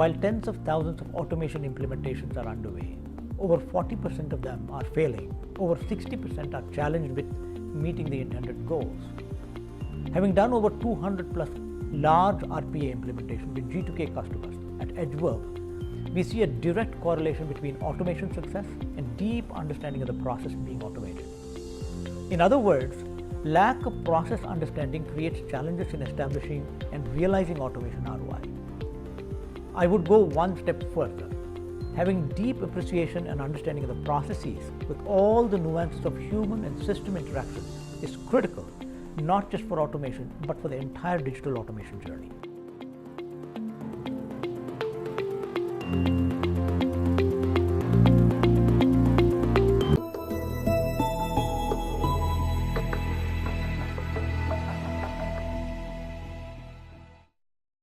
While tens of thousands of automation implementations are underway, over 40% of them are failing, over 60% are challenged with meeting the intended goals. Having done over 200 plus large RPA implementations with G2K customers at EdgeWorks, we see a direct correlation between automation success and deep understanding of the process being automated. In other words, lack of process understanding creates challenges in establishing and realizing automation ROI. I would go one step further. Having deep appreciation and understanding of the processes with all the nuances of human and system interaction is critical, not just for automation, but for the entire digital automation journey.